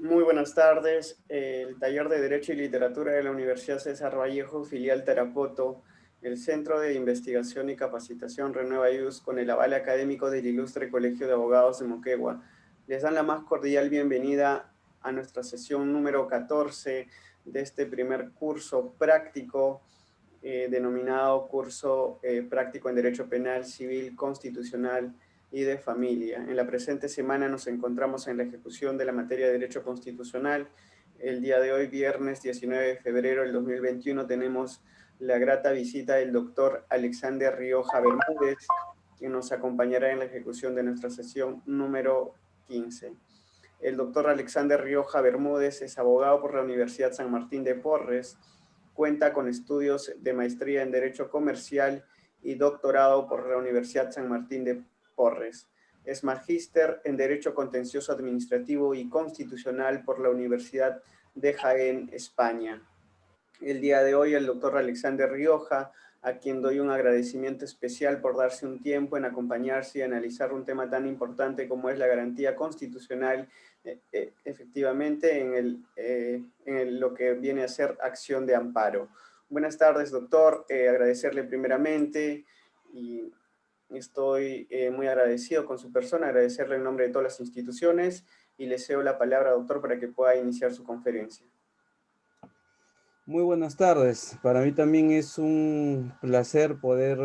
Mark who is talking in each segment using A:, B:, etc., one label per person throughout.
A: Muy buenas tardes. El taller de Derecho y Literatura de la Universidad César Vallejo, filial Tarapoto, el Centro de Investigación y Capacitación Renueva IUS, con el aval académico del Ilustre Colegio de Abogados de Moquegua, les dan la más cordial bienvenida a nuestra sesión número 14 de este primer curso práctico, denominado curso práctico en Derecho Penal, Civil, Constitucional y de Familia. En la presente semana nos encontramos en la ejecución de la materia de Derecho Constitucional. El día de hoy, viernes 19 de febrero del 2021, tenemos la grata visita del doctor Alexander Rioja Bermúdez, quien nos acompañará en la ejecución de nuestra sesión número 15. El doctor Alexander Rioja Bermúdez es abogado por la Universidad San Martín de Porres, cuenta con estudios de maestría en Derecho Comercial y doctorado por la Universidad San Martín de Porres. Es magíster en Derecho Contencioso Administrativo y Constitucional por la Universidad de Jaén, España. El día de hoy el doctor Alexander Rioja, a quien doy un agradecimiento especial por darse un tiempo en acompañarse y analizar un tema tan importante como es la garantía constitucional, efectivamente en lo que viene a ser acción de amparo. Buenas tardes, doctor. Agradecerle primeramente y estoy muy agradecido con su persona, agradecerle en nombre de todas las instituciones y le cedo la palabra, doctor, para que pueda iniciar su conferencia.
B: Muy buenas tardes. Para mí también es un placer poder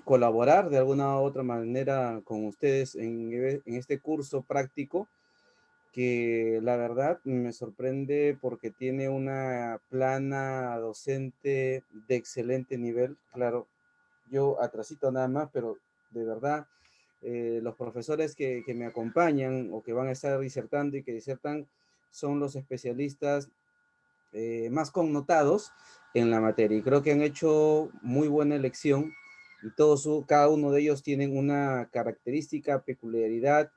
B: colaborar de alguna u otra manera con ustedes en este curso práctico que la verdad me sorprende porque tiene una plana docente de excelente nivel. Claro, yo atrasito nada más, pero de verdad los profesores que me acompañan o que van a estar disertando y que disertan son los especialistas más connotados en la materia. Y creo que han hecho muy buena elección y cada uno de ellos tienen una característica, peculiaridad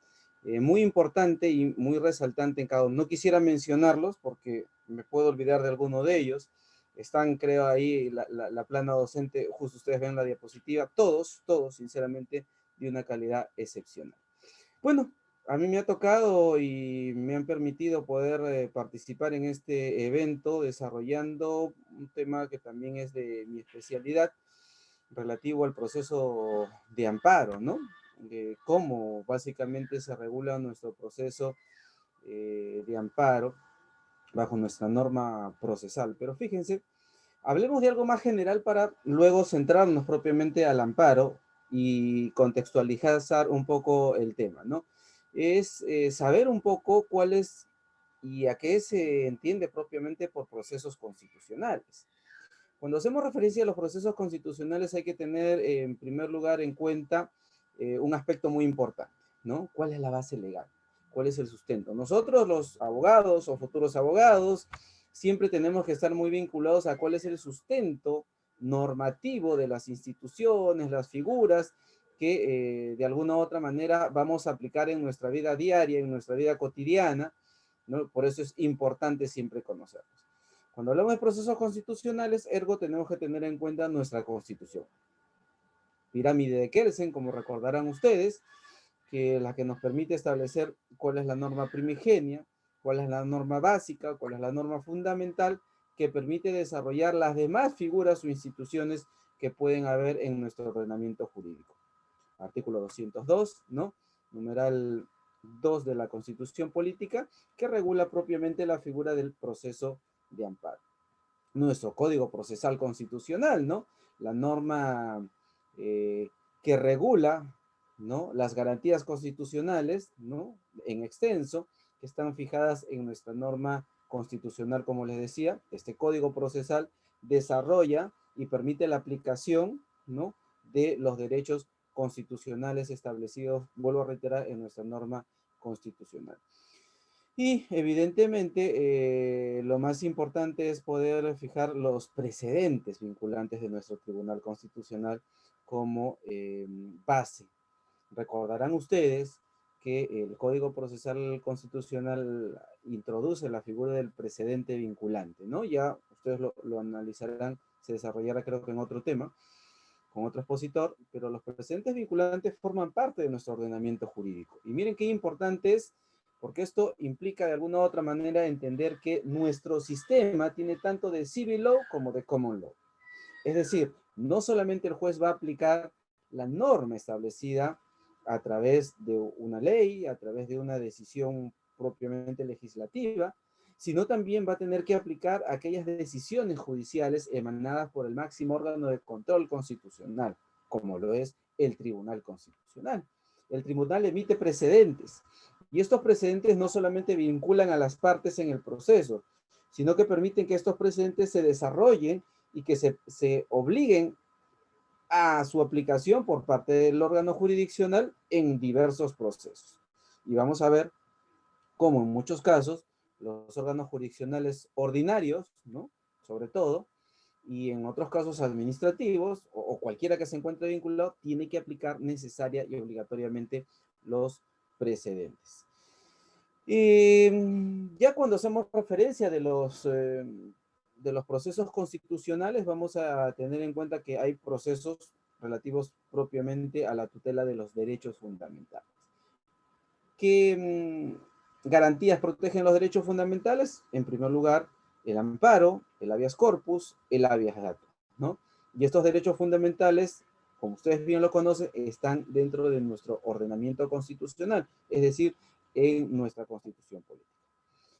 B: muy importante y muy resaltante en cada uno. No quisiera mencionarlos porque me puedo olvidar de alguno de ellos. Están, creo, ahí la plana docente, justo ustedes ven la diapositiva, todos, sinceramente, de una calidad excepcional. Bueno, a mí me ha tocado y me han permitido poder participar en este evento desarrollando un tema que también es de mi especialidad relativo al proceso de amparo, ¿no? De cómo básicamente se regula nuestro proceso de amparo bajo nuestra norma procesal. Pero fíjense, hablemos de algo más general para luego centrarnos propiamente al amparo y contextualizar un poco el tema, ¿no? Es saber un poco cuál es y a qué se entiende propiamente por procesos constitucionales. Cuando hacemos referencia a los procesos constitucionales hay que tener en primer lugar en cuenta un aspecto muy importante, ¿no? ¿Cuál es la base legal? ¿Cuál es el sustento? Nosotros los abogados o futuros abogados siempre tenemos que estar muy vinculados a cuál es el sustento normativo de las instituciones, las figuras que de alguna u otra manera vamos a aplicar en nuestra vida diaria, en nuestra vida cotidiana, ¿no? Por eso es importante siempre conocerlos. Cuando hablamos de procesos constitucionales, ergo tenemos que tener en cuenta nuestra constitución. Pirámide de Kelsen, como recordarán ustedes, que es la que nos permite establecer cuál es la norma primigenia, cuál es la norma básica, cuál es la norma fundamental que permite desarrollar las demás figuras o instituciones que pueden haber en nuestro ordenamiento jurídico. Artículo 202, ¿no? Numeral 2 de la Constitución Política, que regula propiamente la figura del proceso de amparo. Nuestro Código Procesal Constitucional, ¿no? La norma que regula, ¿no? Las garantías constitucionales, ¿no? En extenso, que están fijadas en nuestra norma constitucional, como les decía. Este Código Procesal desarrolla y permite la aplicación, ¿no? De los derechos constitucionales establecidos, vuelvo a reiterar, en nuestra norma constitucional. Y evidentemente lo más importante es poder fijar los precedentes vinculantes de nuestro Tribunal Constitucional como base. Recordarán ustedes que el Código Procesal Constitucional introduce la figura del precedente vinculante, ¿no? Ya ustedes lo analizarán, se desarrollará creo que en otro tema, con otro expositor, pero los precedentes vinculantes forman parte de nuestro ordenamiento jurídico. Y miren qué importante es porque esto implica de alguna u otra manera entender que nuestro sistema tiene tanto de civil law como de common law. Es decir, no solamente el juez va a aplicar la norma establecida a través de una ley, a través de una decisión propiamente legislativa, sino también va a tener que aplicar aquellas decisiones judiciales emanadas por el máximo órgano de control constitucional, como lo es el Tribunal Constitucional. El tribunal emite precedentes, y estos precedentes no solamente vinculan a las partes en el proceso, sino que permiten que estos precedentes se desarrollen y que se obliguen a su aplicación por parte del órgano jurisdiccional en diversos procesos. Y vamos a ver cómo en muchos casos los órganos jurisdiccionales ordinarios, ¿no? Sobre todo, y en otros casos administrativos, o cualquiera que se encuentre vinculado, tiene que aplicar necesaria y obligatoriamente los precedentes. Y ya cuando hacemos referencia de los procesos constitucionales, vamos a tener en cuenta que hay procesos relativos propiamente a la tutela de los derechos fundamentales. ¿Qué garantías protegen los derechos fundamentales? En primer lugar, el amparo, el habeas corpus, el habeas data, ¿no? Y estos derechos fundamentales, como ustedes bien lo conocen, están dentro de nuestro ordenamiento constitucional, es decir, en nuestra constitución política.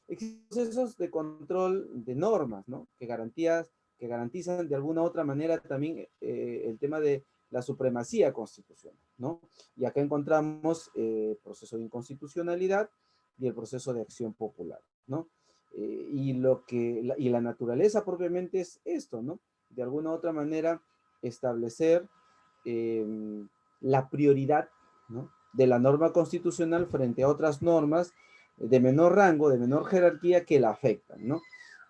B: Existen procesos de control de normas, ¿no? Que garantizan de alguna u otra manera también el tema de la supremacía constitucional, ¿no? Y acá encontramos el proceso de inconstitucionalidad y el proceso de acción popular, ¿no? Y la naturaleza propiamente es esto, ¿no? De alguna u otra manera establecer la prioridad, ¿no? De la norma constitucional frente a otras normas de menor rango, de menor jerarquía que la afectan, ¿no?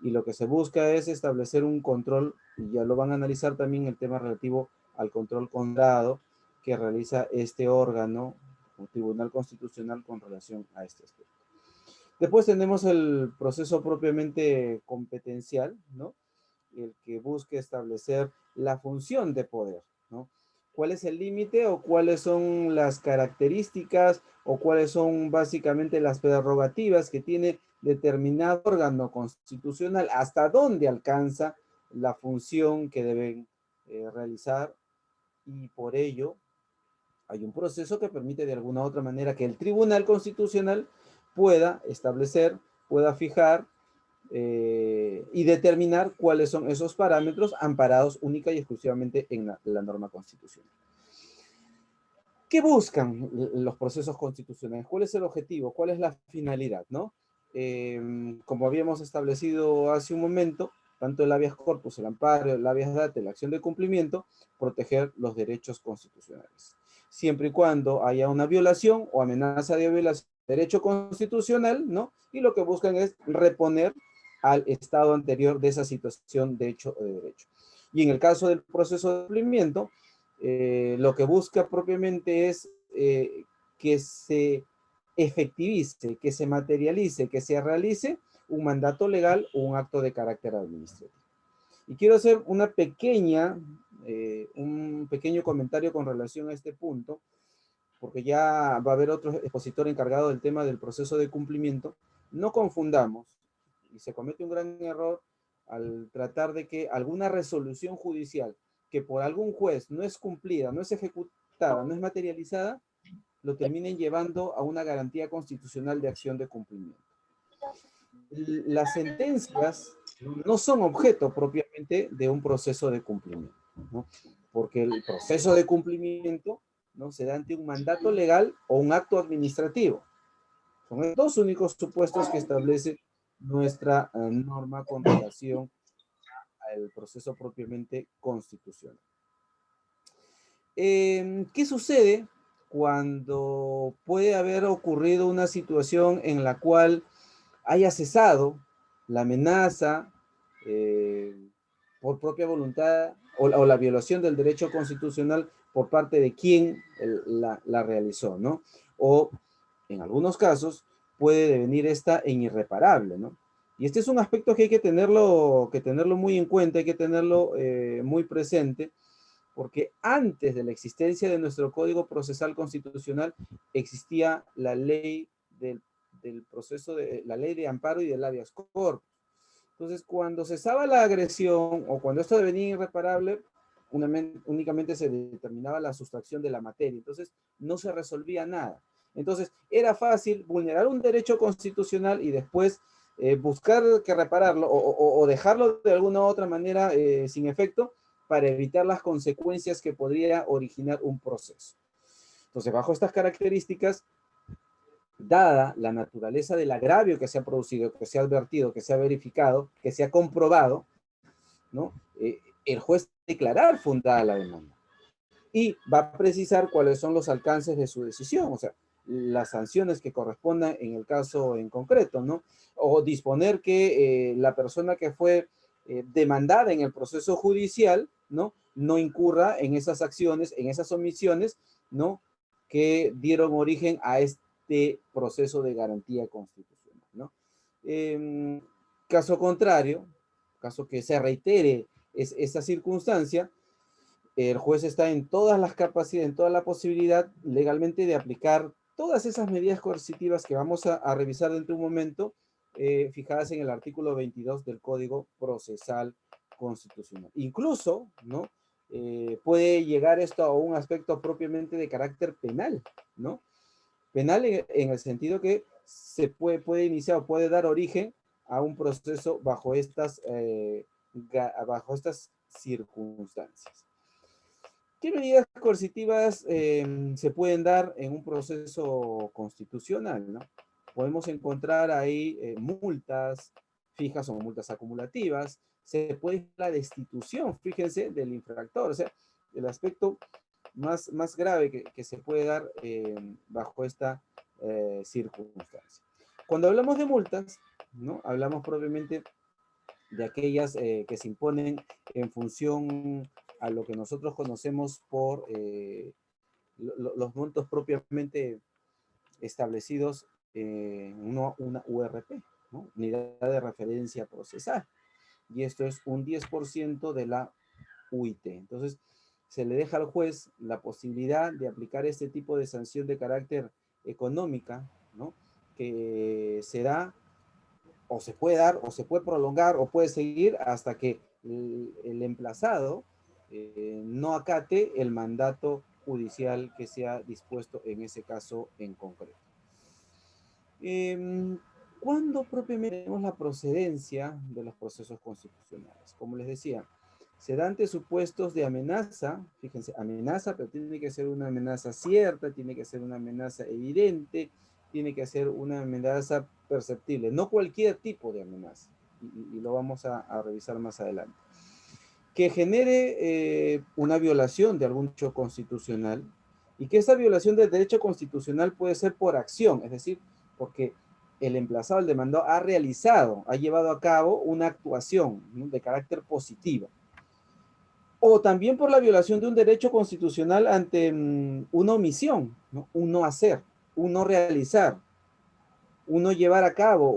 B: Y lo que se busca es establecer un control, y ya lo van a analizar también el tema relativo al control condado que realiza este órgano, el Tribunal Constitucional, con relación a este aspecto. Después tenemos el proceso propiamente competencial, ¿no? El que busca establecer la función de poder, ¿no? ¿Cuál es el límite o cuáles son las características o cuáles son básicamente las prerrogativas que tiene determinado órgano constitucional? ¿Hasta dónde alcanza la función que deben realizar? Y por ello hay un proceso que permite de alguna u otra manera que el Tribunal Constitucional pueda establecer, pueda fijar y determinar cuáles son esos parámetros amparados única y exclusivamente en la norma constitucional. ¿Qué buscan los procesos constitucionales? ¿Cuál es el objetivo? ¿Cuál es la finalidad? ¿No? Como habíamos establecido hace un momento, tanto el habeas corpus, el amparo, el habeas data, la acción de cumplimiento, proteger los derechos constitucionales. Siempre y cuando haya una violación o amenaza de violación del derecho constitucional, ¿no? Y lo que buscan es reponer al estado anterior de esa situación de hecho o de derecho. Y en el caso del proceso de cumplimiento, lo que busca propiamente es que se efectivice, que se materialice, que se realice un mandato legal o un acto de carácter administrativo. Y quiero hacer un pequeño comentario con relación a este punto, porque ya va a haber otro expositor encargado del tema del proceso de cumplimiento. No confundamos, y se comete un gran error al tratar de que alguna resolución judicial que por algún juez no es cumplida, no es ejecutada, no es materializada, lo terminen llevando a una garantía constitucional de acción de cumplimiento. Las sentencias no son objeto propiamente de un proceso de cumplimiento, ¿no? Porque el proceso de cumplimiento, ¿no?, se da ante un mandato legal o un acto administrativo. Son los dos únicos supuestos que establece nuestra norma con relación al proceso propiamente constitucional. ¿Qué sucede cuando puede haber ocurrido una situación en la cual haya cesado la amenaza por propia voluntad o la violación del derecho constitucional por parte de quien la realizó, ¿no? O en algunos casos puede devenir esta en irreparable, ¿no? Y este es un aspecto que hay que tenerlo muy en cuenta, hay que tenerlo muy presente, porque antes de la existencia de nuestro Código Procesal Constitucional existía la ley del proceso de la ley de amparo y del habeas corpus. Entonces, cuando cesaba la agresión o cuando esto devenía irreparable, únicamente se determinaba la sustracción de la materia. Entonces, no se resolvía nada. Entonces, era fácil vulnerar un derecho constitucional y después buscar que repararlo o dejarlo de alguna u otra manera sin efecto para evitar las consecuencias que podría originar un proceso. Entonces, bajo estas características, dada la naturaleza del agravio que se ha producido, que se ha advertido, que se ha verificado, que se ha comprobado, ¿no? El juez declarar fundada la demanda y va a precisar cuáles son los alcances de su decisión, o sea, las sanciones que correspondan en el caso en concreto, ¿no? O disponer que la persona que fue demandada en el proceso judicial, ¿no? No incurra en esas acciones, en esas omisiones, ¿no? Que dieron origen a este proceso de garantía constitucional, ¿no? Caso contrario, caso que se reitere esa circunstancia, el juez está en todas las capacidades, en toda la posibilidad legalmente de aplicar todas esas medidas coercitivas que vamos a revisar dentro de un momento, fijadas en el artículo 22 del Código Procesal Constitucional. Incluso, ¿no? Puede llegar esto a un aspecto propiamente de carácter penal, ¿no? Penal en el sentido que se puede iniciar o puede dar origen a un proceso bajo estas circunstancias. ¿Qué medidas coercitivas se pueden dar en un proceso constitucional, ¿no? Podemos encontrar ahí multas fijas o multas acumulativas. Se puede la destitución, fíjense, del infractor. O sea, el aspecto más grave que se puede dar bajo esta circunstancia. Cuando hablamos de multas, ¿no? Hablamos probablemente de aquellas que se imponen en función a lo que nosotros conocemos por los montos propiamente establecidos en una URP, ¿no? Unidad de referencia procesal. Y esto es un 10% de la UIT. Entonces, se le deja al juez la posibilidad de aplicar este tipo de sanción de carácter económica, ¿no? Que se da o se puede dar, o se puede prolongar, o puede seguir hasta que el emplazado no acate el mandato judicial que se ha dispuesto en ese caso en concreto. ¿Cuándo propiamente tenemos la procedencia de los procesos constitucionales? Como les decía, se da ante supuestos de amenaza, fíjense, amenaza, pero tiene que ser una amenaza cierta, tiene que ser una amenaza evidente, tiene que ser una amenaza perceptible, no cualquier tipo de amenaza, y lo vamos a revisar más adelante. Que genere una violación de algún derecho constitucional, y que esa violación del derecho constitucional puede ser por acción, es decir, porque el emplazado, el demandado, ha realizado, ha llevado a cabo una actuación, ¿no? De carácter positivo. O también por la violación de un derecho constitucional ante una omisión, ¿no? Un no hacer, un no realizar, un no llevar a cabo.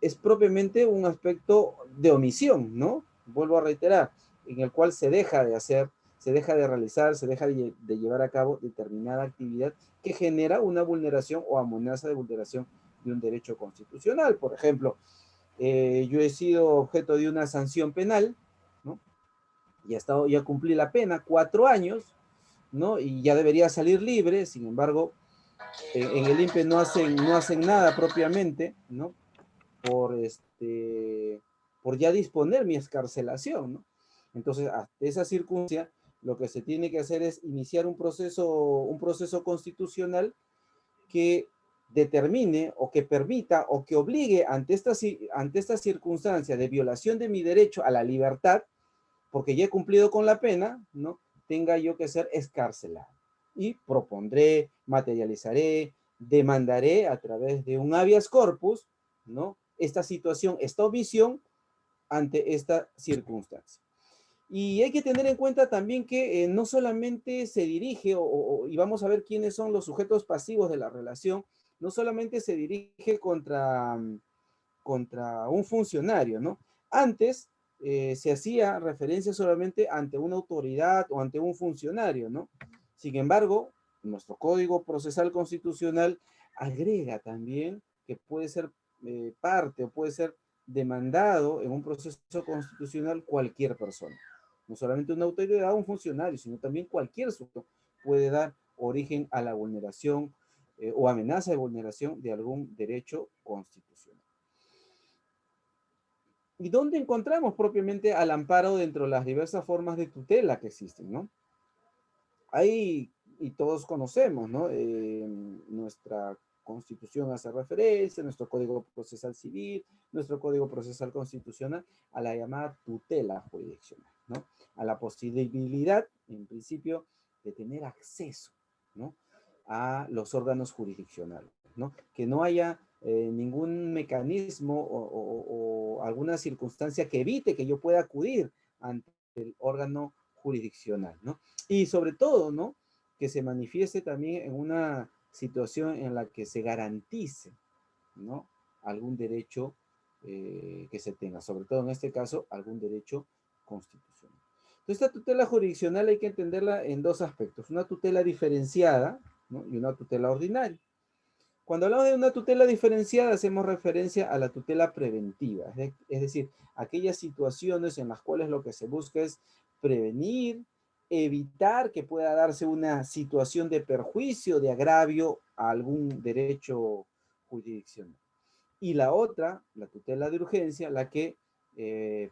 B: Es propiamente un aspecto de omisión, ¿no? Vuelvo a reiterar, en el cual se deja de hacer, se deja de realizar, se deja de llevar a cabo determinada actividad que genera una vulneración o amenaza de vulneración de un derecho constitucional. Por ejemplo, yo he sido objeto de una sanción penal, ¿no? Ya cumplí la pena, 4 años, ¿no? Y ya debería salir libre, sin embargo, en el INPE no hacen nada propiamente, ¿no? Por ya disponer mi escarcelación, ¿no? Entonces, ante esa circunstancia, lo que se tiene que hacer es iniciar un proceso constitucional que determine o que permita o que obligue ante esta circunstancia de violación de mi derecho a la libertad, porque ya he cumplido con la pena, ¿no? Tenga yo que ser escarcelado. Y propondré, materializaré, demandaré a través de un habeas corpus, ¿no? Esta situación, esta omisión ante esta circunstancia. Y hay que tener en cuenta también que no solamente se dirige, y vamos a ver quiénes son los sujetos pasivos de la relación, no solamente se dirige contra un funcionario, ¿no? Antes se hacía referencia solamente ante una autoridad o ante un funcionario, ¿no? Sin embargo, nuestro Código Procesal Constitucional agrega también que puede ser parte o puede ser demandado en un proceso constitucional cualquier persona. No solamente una autoridad o un funcionario, sino también cualquier sujeto puede dar origen a la vulneración o amenaza de vulneración de algún derecho constitucional. ¿Y dónde encontramos propiamente al amparo dentro de las diversas formas de tutela que existen, ¿no? Ahí, y todos conocemos, ¿no? Nuestra Constitución hace referencia, nuestro Código Procesal Civil, nuestro Código Procesal Constitucional, a la llamada tutela jurisdiccional, ¿no? A la posibilidad, en principio, de tener acceso, ¿no? A los órganos jurisdiccionales, ¿no? Que no haya ningún mecanismo o alguna circunstancia que evite que yo pueda acudir ante el órgano jurisdiccional, ¿no? Y sobre todo, ¿no? Que se manifieste también en una situación en la que se garantice, ¿no? Algún derecho que se tenga, sobre todo en este caso, algún derecho constitucional. Entonces, esta tutela jurisdiccional hay que entenderla en dos aspectos, una tutela diferenciada, ¿no? Y una tutela ordinaria. Cuando hablamos de una tutela diferenciada, hacemos referencia a la tutela preventiva, es decir, aquellas situaciones en las cuales lo que se busca es prevenir, evitar que pueda darse una situación de perjuicio, de agravio a algún derecho jurisdiccional. Y la otra, la tutela de urgencia, la que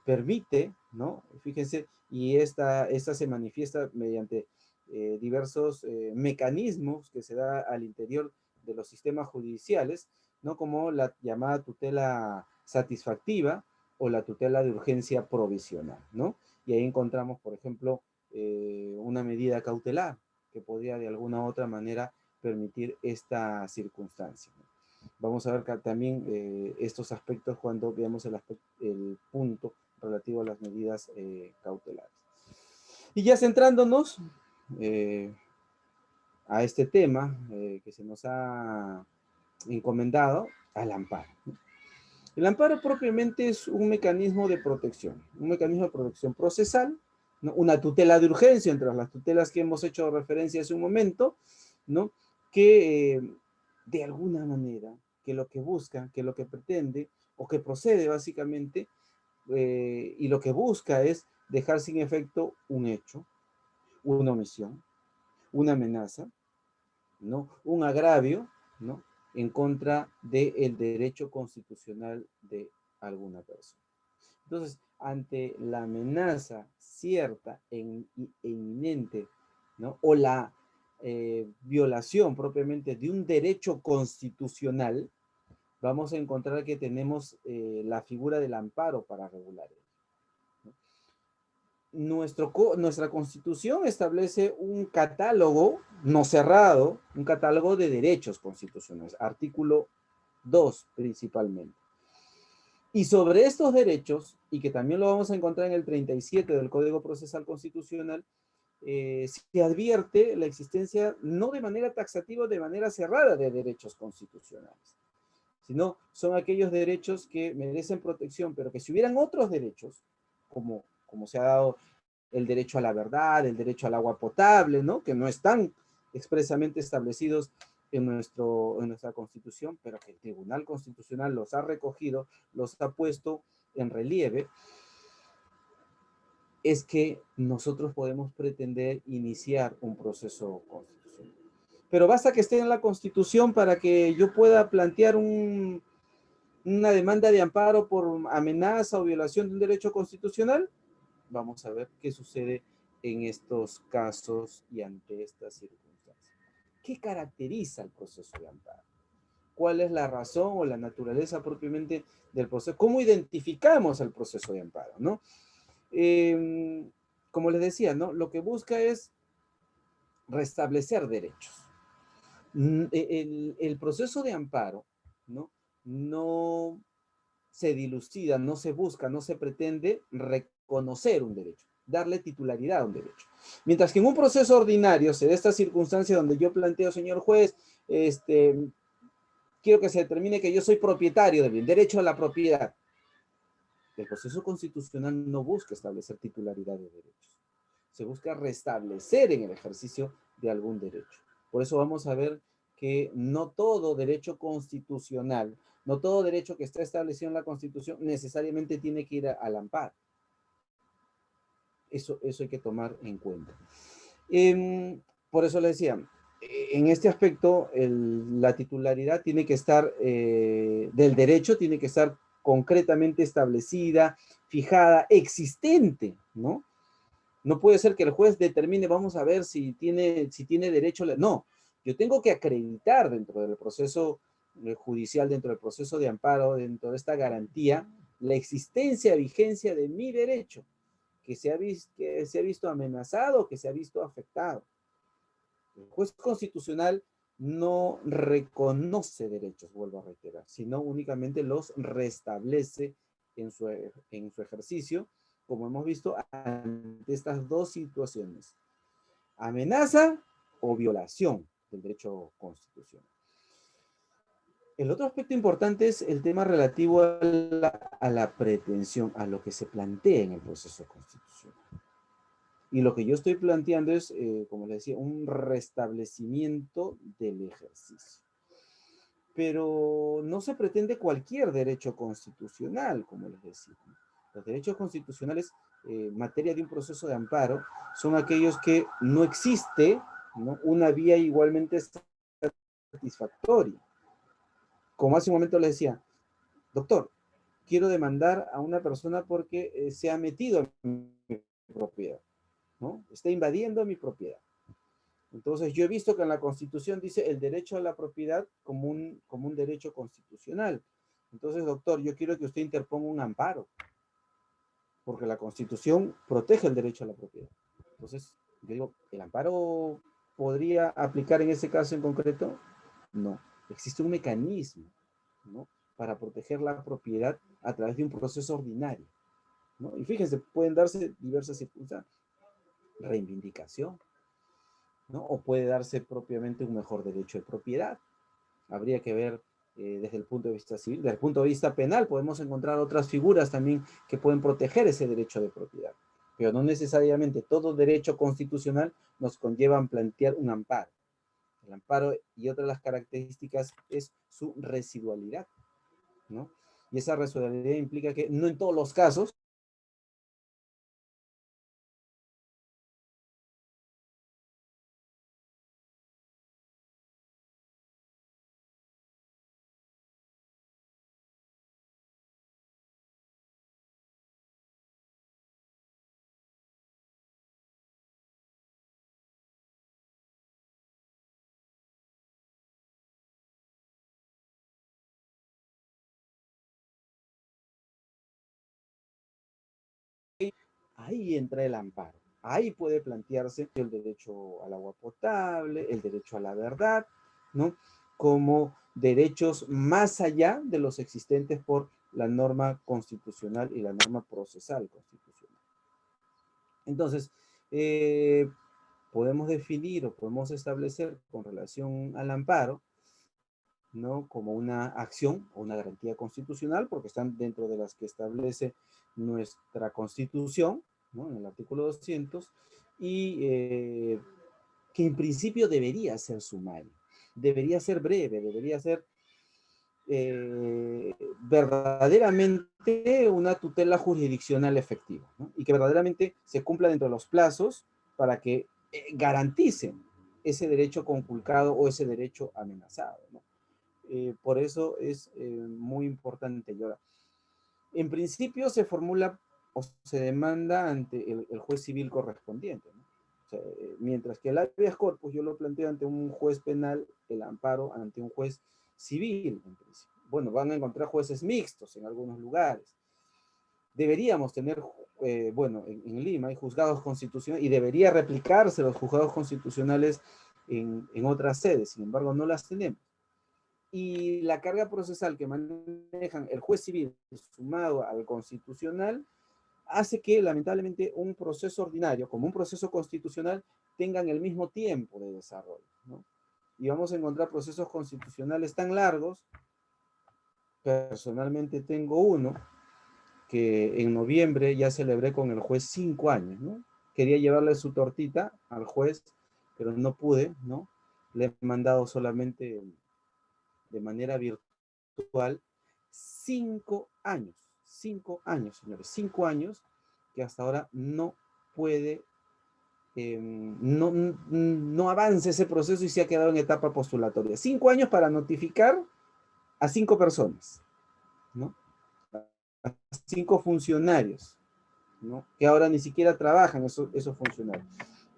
B: permite, ¿no? Fíjense, y esta se manifiesta mediante diversos mecanismos que se da al interior de los sistemas judiciales, ¿no? Como la llamada tutela satisfactiva o la tutela de urgencia provisional, ¿no? Y ahí encontramos, por ejemplo, una medida cautelar que podría de alguna u otra manera permitir esta circunstancia, ¿no? Vamos a ver también estos aspectos cuando veamos el punto relativo a las medidas cautelares. Y ya centrándonos a este tema que se nos ha encomendado, al amparo, ¿no? El amparo propiamente es un mecanismo de protección procesal, ¿no? Una tutela de urgencia entre las tutelas que hemos hecho referencia hace un momento, ¿no? Que de alguna manera, que lo que busca, que lo que pretende, o que procede básicamente, y lo que busca es dejar sin efecto un hecho, una omisión, una amenaza, ¿no? Un agravio, ¿no? En contra del derecho constitucional de alguna persona. Entonces, ante la amenaza cierta e inminente, ¿no? O la violación propiamente de un derecho constitucional, vamos a encontrar que tenemos la figura del amparo para regular ello, ¿no? Nuestra Constitución establece un catálogo no cerrado, un catálogo de derechos constitucionales, artículo 2 principalmente. Y sobre estos derechos, y que también lo vamos a encontrar en el 37 del Código Procesal Constitucional, se advierte la existencia, no de manera taxativa, de manera cerrada de derechos constitucionales, sino son aquellos derechos que merecen protección, pero que si hubieran otros derechos, como se ha dado el derecho a la verdad, el derecho al agua potable, ¿no? Que no están expresamente establecidos en nuestra Constitución, pero que el Tribunal Constitucional los ha recogido, los ha puesto en relieve, es que nosotros podemos pretender iniciar un proceso constitucional. Pero basta que esté en la Constitución para que yo pueda plantear una demanda de amparo por amenaza o violación de un derecho constitucional. Vamos a ver qué sucede en estos casos y ante estas circunstancias. ¿Qué caracteriza el proceso de amparo? ¿Cuál es la razón o la naturaleza propiamente del proceso? ¿Cómo identificamos el proceso de amparo, ¿no? Como les decía, ¿no? Lo que busca es restablecer derechos. El proceso de amparo, ¿no? No se dilucida, no se busca, no se pretende reconocer un derecho, darle titularidad a un derecho. Mientras que en un proceso ordinario se da esta circunstancia donde yo planteo, señor juez, quiero que se determine que yo soy propietario del bien, derecho a la propiedad. El proceso constitucional no busca establecer titularidad de derechos. Se busca restablecer en el ejercicio de algún derecho. Por eso vamos a ver que no todo derecho constitucional, no todo derecho que está establecido en la Constitución necesariamente tiene que ir al amparo. Eso hay que tomar en cuenta. Por eso le decía, en este aspecto, la titularidad tiene que estar, del derecho tiene que estar concretamente establecida, fijada, existente, ¿no? No puede ser que el juez determine, vamos a ver si tiene derecho. No, yo tengo que acreditar dentro del proceso judicial, dentro del proceso de amparo, dentro de esta garantía, la existencia, vigencia de mi derecho, que se ha visto amenazado, que se ha visto afectado. El juez constitucional no reconoce derechos, vuelvo a reiterar, sino únicamente los restablece en su ejercicio, como hemos visto ante estas dos situaciones: amenaza o violación del derecho constitucional. El otro aspecto importante es el tema relativo a la pretensión, a lo que se plantea en el proceso constitucional. Y lo que yo estoy planteando es, como les decía, un restablecimiento del ejercicio. Pero no se pretende cualquier derecho constitucional, como les decía. Los derechos constitucionales, en materia de un proceso de amparo, son aquellos que no existe, ¿no?, una vía igualmente satisfactoria. Como hace un momento les decía, doctor, quiero demandar a una persona porque se ha metido en mi propiedad, ¿no? Está invadiendo mi propiedad. Entonces, yo he visto que en la Constitución dice el derecho a la propiedad como un derecho constitucional. Entonces, doctor, yo quiero que usted interponga un amparo, porque la Constitución protege el derecho a la propiedad. Entonces, yo digo, ¿el amparo podría aplicar en ese caso en concreto? No. Existe un mecanismo, ¿no?, para proteger la propiedad a través de un proceso ordinario, ¿no? Y fíjense, pueden darse diversas circunstancias. Reivindicación, ¿no? O puede darse propiamente un mejor derecho de propiedad. Habría que ver desde el punto de vista civil. Desde el punto de vista penal podemos encontrar otras figuras también que pueden proteger ese derecho de propiedad. Pero no necesariamente todo derecho constitucional nos conlleva a plantear un amparo. El amparo, y otra de las características, es su residualidad, ¿no? Y esa residualidad implica que no en todos los casos ahí entra el amparo. Ahí puede plantearse el derecho al agua potable, el derecho a la verdad, ¿no?, como derechos más allá de los existentes por la norma constitucional y la norma procesal constitucional. Entonces, podemos definir o podemos establecer con relación al amparo, ¿no?, como una acción o una garantía constitucional, porque están dentro de las que establece nuestra Constitución, ¿no?, en el artículo 200, y que en principio debería ser sumario, debería ser breve, debería ser verdaderamente una tutela jurisdiccional efectiva, ¿no?, y que verdaderamente se cumpla dentro de los plazos para que garanticen ese derecho conculcado o ese derecho amenazado, ¿no? Por eso es muy importante. Y ahora, en principio se formula o se demanda ante el juez civil correspondiente, ¿no? O sea, mientras que el habeas corpus yo lo planteo ante un juez penal, el amparo ante un juez civil, en principio. Bueno, van a encontrar jueces mixtos en algunos lugares. Deberíamos tener, bueno, en Lima hay juzgados constitucionales y debería replicarse los juzgados constitucionales en otras sedes, sin embargo no las tenemos. Y la carga procesal que manejan el juez civil sumado al constitucional hace que lamentablemente un proceso ordinario como un proceso constitucional tengan el mismo tiempo de desarrollo, ¿no? Y vamos a encontrar procesos constitucionales tan largos. Personalmente tengo uno que en noviembre ya celebré con el juez 5 años, ¿no? Quería llevarle su tortita al juez, pero no pude, ¿no? le he mandado solamente de manera virtual 5 años, señores, 5 años que hasta ahora no puede, no avanza ese proceso y se ha quedado en etapa postulatoria. 5 años para notificar a 5 personas, ¿no? A 5 funcionarios, ¿no? Que ahora ni siquiera trabajan esos funcionarios.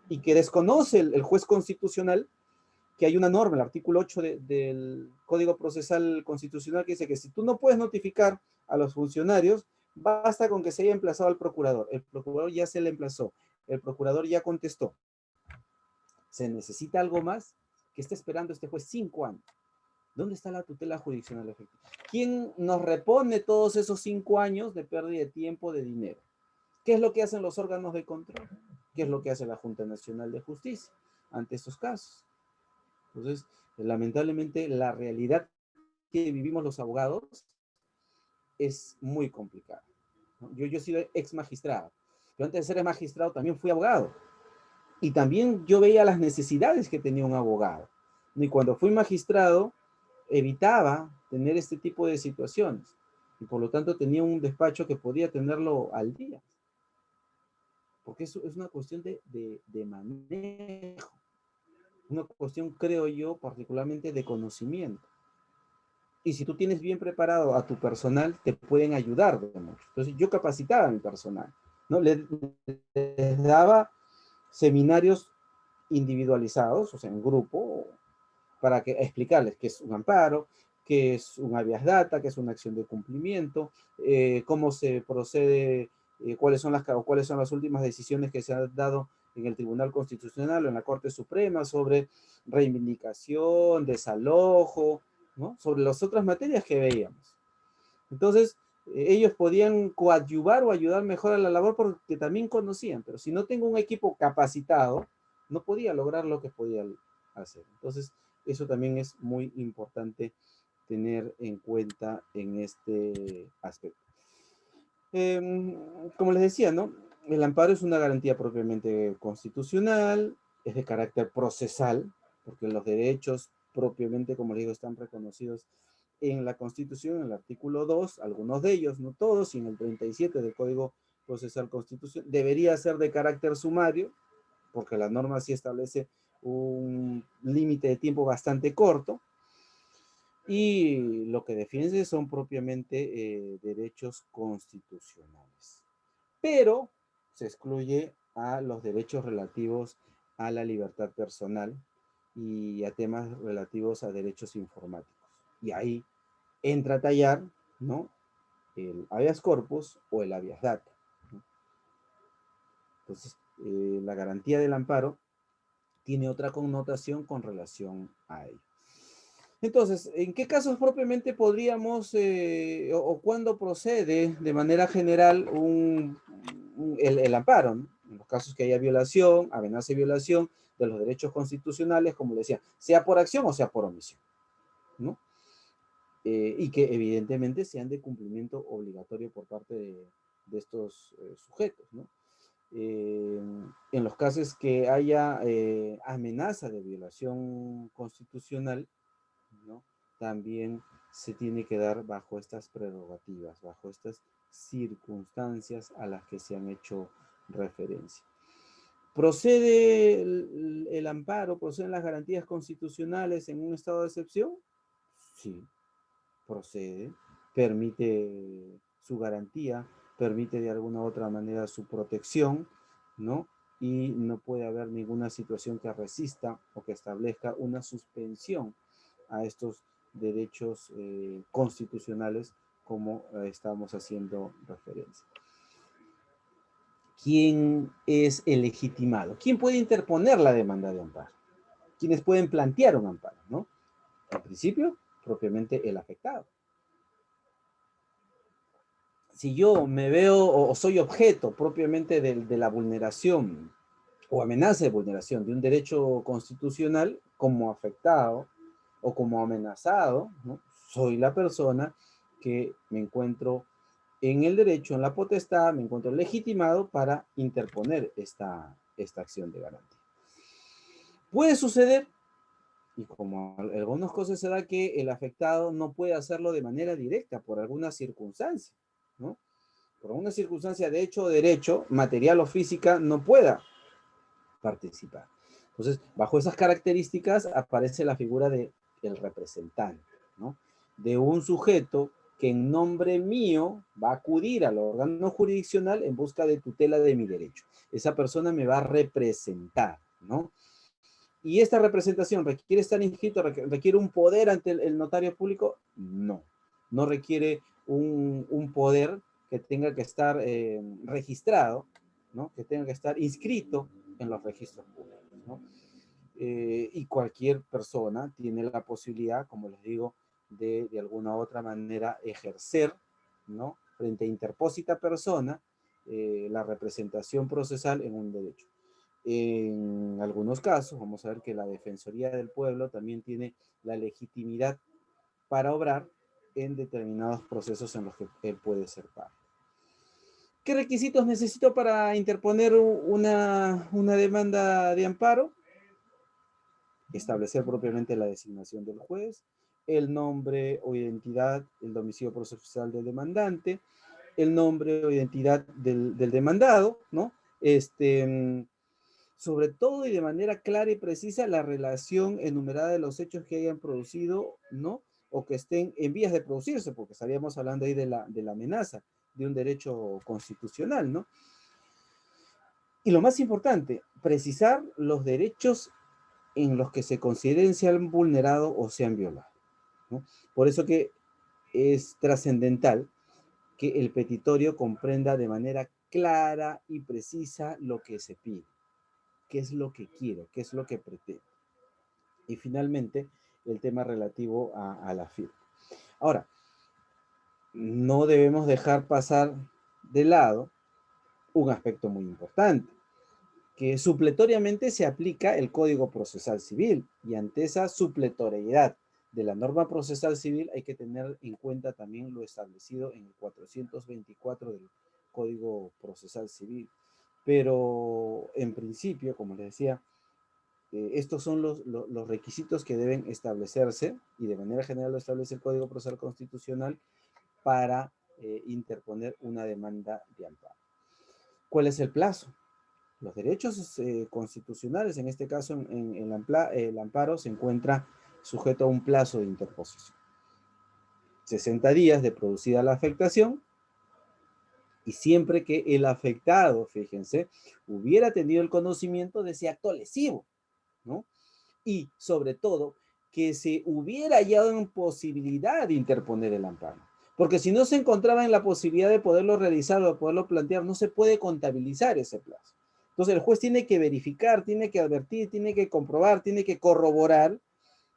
B: Y que desconoce el juez constitucional que hay una norma, el artículo 8 del Código Procesal Constitucional, que dice que si tú no puedes notificar a los funcionarios, basta con que se haya emplazado al procurador. El procurador ya se le emplazó, el procurador ya contestó. ¿Se necesita algo más? ¿Qué está esperando este juez? 5 años. ¿Dónde está la tutela jurisdiccional efectiva? ¿Quién nos repone todos esos 5 años de pérdida de tiempo, de dinero? ¿Qué es lo que hacen los órganos de control? ¿Qué es lo que hace la Junta Nacional de Justicia ante estos casos? Entonces, lamentablemente, la realidad que vivimos los abogados es muy complicada, ¿no? Yo he sido ex magistrado. Yo antes de ser magistrado también fui abogado. Y también yo veía las necesidades que tenía un abogado. Y cuando fui magistrado, evitaba tener este tipo de situaciones. Y por lo tanto tenía un despacho que podía tenerlo al día. Porque eso es una cuestión de manejo. Una cuestión, creo yo, particularmente de conocimiento. Y si tú tienes bien preparado a tu personal, te pueden ayudar de mucho. Entonces yo capacitaba a mi personal, ¿no? Les daba seminarios individualizados, o sea, en grupo, para explicarles qué es un amparo, qué es un habeas data, qué es una acción de cumplimiento, cómo se procede, cuáles son las últimas decisiones que se han dado en el Tribunal Constitucional o en la Corte Suprema sobre reivindicación, desalojo, ¿no? Sobre las otras materias que veíamos. Entonces, ellos podían coadyuvar o ayudar mejor a la labor porque también conocían, pero si no tengo un equipo capacitado, no podía lograr lo que podía hacer. Entonces, eso también es muy importante tener en cuenta en este aspecto. Como les decía, ¿no? El amparo es una garantía propiamente constitucional, es de carácter procesal, porque los derechos propiamente, como les digo, están reconocidos en la Constitución, en el artículo 2, algunos de ellos, no todos, y en el 37 del Código Procesal Constitucional. Debería ser de carácter sumario, porque la norma sí establece un límite de tiempo bastante corto, y lo que defiende son propiamente derechos constitucionales. Pero se excluye a los derechos relativos a la libertad personal y a temas relativos a derechos informáticos. Y ahí entra a tallar, ¿no?, el habeas corpus o el habeas data, ¿no? Entonces, la garantía del amparo tiene otra connotación con relación a ello. Entonces, ¿en qué casos propiamente podríamos o cuándo procede de manera general el amparo, ¿no? En los casos que haya violación, amenaza y violación de los derechos constitucionales, como le decía, sea por acción o sea por omisión, ¿no? Y que evidentemente sean de cumplimiento obligatorio por parte de estos sujetos, ¿no? En los casos que haya amenaza de violación constitucional, ¿no?, también se tiene que dar bajo estas prerrogativas, bajo estas circunstancias a las que se han hecho referencia. ¿Procede el amparo, proceden las garantías constitucionales en un estado de excepción? Sí, procede, permite su garantía, permite de alguna u otra manera su protección, ¿no? Y no puede haber ninguna situación que resista o que establezca una suspensión a estos derechos constitucionales como estamos haciendo referencia. ¿Quién es el legitimado? ¿Quién puede interponer la demanda de amparo? ¿Quiénes pueden plantear un amparo, no? En principio, propiamente el afectado. Si yo me veo o soy objeto propiamente de la vulneración o amenaza de vulneración de un derecho constitucional como afectado o como amenazado, ¿no?, soy la persona que me encuentro en el derecho, en la potestad, me encuentro legitimado para interponer esta acción de garantía. ¿Puede suceder? Y como algunas cosas se da que el afectado no puede hacerlo de manera directa por alguna circunstancia, ¿no? Por alguna circunstancia de hecho o derecho, material o física, no pueda participar. Entonces, bajo esas características aparece la figura de el representante, ¿no? De un sujeto que en nombre mío va a acudir al órgano jurisdiccional en busca de tutela de mi derecho. Esa persona me va a representar, ¿no? ¿Y esta representación requiere estar inscrito, requiere un poder ante el notario público? No, no requiere un poder que tenga que estar registrado, ¿no? Que tenga que estar inscrito en los registros públicos, ¿no? Y cualquier persona tiene la posibilidad, como les digo, de alguna u otra manera ejercer, ¿no? Frente a interpósita persona, la representación procesal en un derecho. En algunos casos, vamos a ver que la Defensoría del Pueblo también tiene la legitimidad para obrar en determinados procesos en los que él puede ser parte. ¿Qué requisitos necesito para interponer una demanda de amparo? Establecer propiamente la designación del juez, el nombre o identidad, el domicilio procesal del demandante, el nombre o identidad del demandado, ¿no? Sobre todo y de manera clara y precisa la relación enumerada de los hechos que hayan producido, ¿no? O que estén en vías de producirse, porque estaríamos hablando ahí de la amenaza de un derecho constitucional, ¿no? Y lo más importante, precisar los derechos en los que se consideren se han vulnerado o se han violado, ¿no? Por eso que es trascendental que el petitorio comprenda de manera clara y precisa lo que se pide, qué es lo que quiero, qué es lo que pretendo. Y finalmente, el tema relativo a la firma. Ahora, no debemos dejar pasar de lado un aspecto muy importante, que supletoriamente se aplica el Código Procesal Civil, y ante esa supletoriedad de la norma procesal civil hay que tener en cuenta también lo establecido en el 424 del Código Procesal Civil. Pero en principio, como les decía, estos son los requisitos que deben establecerse, y de manera general lo establece el Código Procesal Constitucional para interponer una demanda de amparo. ¿Cuál es el plazo? Los derechos constitucionales, en este caso el amparo, se encuentra sujeto a un plazo de interposición. 60 días de producida la afectación, y siempre que el afectado, fíjense, hubiera tenido el conocimiento de ese acto lesivo, ¿no? Y sobre todo, que se hubiera hallado en posibilidad de interponer el amparo. Porque si no se encontraba en la posibilidad de poderlo realizar o de poderlo plantear, no se puede contabilizar ese plazo. Entonces el juez tiene que verificar, tiene que advertir, tiene que comprobar, tiene que corroborar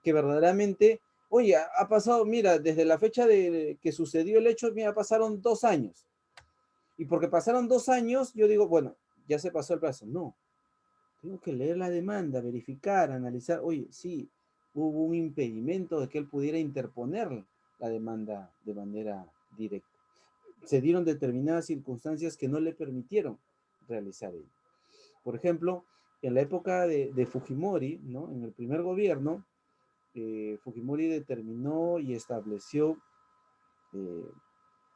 B: que verdaderamente, oye, ha pasado, mira, desde la fecha de que sucedió el hecho, mira, pasaron 2 años. Y porque pasaron 2 años, yo digo, bueno, ya se pasó el plazo. No, tengo que leer la demanda, verificar, analizar, oye, sí, hubo un impedimento de que él pudiera interponer la demanda de manera directa. Se dieron determinadas circunstancias que no le permitieron realizar ello. Por ejemplo, en la época de Fujimori, ¿no? En el primer gobierno, Fujimori determinó y estableció eh,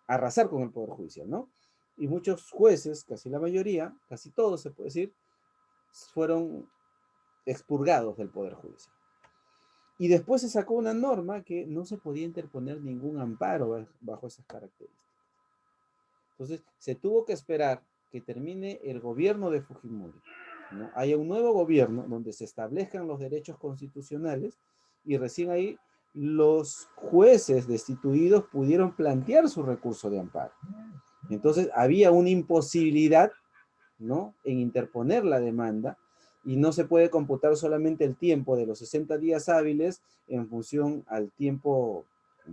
B: arrasar con el Poder Judicial, ¿no? Y muchos jueces, casi la mayoría, casi todos se puede decir, fueron expurgados del Poder Judicial. Y después se sacó una norma que no se podía interponer ningún amparo bajo esas características. Entonces, se tuvo que esperar que termine el gobierno de Fujimori, ¿no? Haya un nuevo gobierno donde se establezcan los derechos constitucionales, y recién ahí los jueces destituidos pudieron plantear su recurso de amparo. Entonces, había una imposibilidad, ¿no?, en interponer la demanda, y no se puede computar solamente el tiempo de los 60 días hábiles en función al tiempo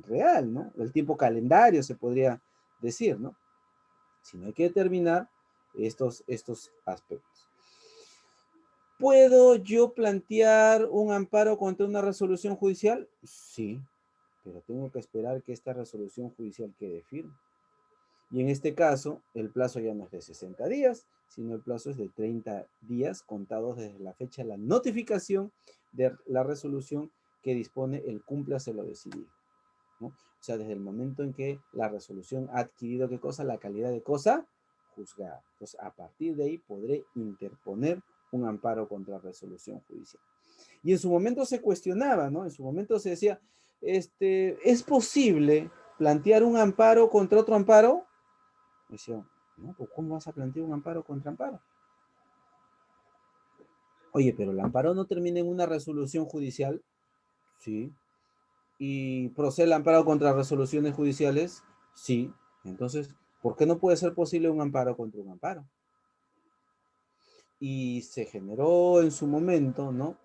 B: real, ¿no? El tiempo calendario, se podría decir, ¿no? Sino hay que determinar estos aspectos. ¿Puedo yo plantear un amparo contra una resolución judicial? Sí, pero tengo que esperar que esta resolución judicial quede firme. Y en este caso, el plazo ya no es de 60 días, sino el plazo es de 30 días contados desde la fecha de la notificación de la resolución que dispone el cúmplase lo decidido, ¿no? O sea, desde el momento en que la resolución ha adquirido, ¿qué cosa? La calidad de cosa juzgada. Entonces, a partir de ahí podré interponer un amparo contra resolución judicial. Y en su momento se cuestionaba, ¿no? En su momento se decía, ¿es posible plantear un amparo contra otro amparo? Decía, no, pues ¿cómo vas a plantear un amparo contra amparo? Oye, pero el amparo no termina en una resolución judicial, sí. ¿Y procede el amparo contra resoluciones judiciales? Sí. Entonces, ¿por qué no puede ser posible un amparo contra un amparo? Y se generó en su momento, ¿no?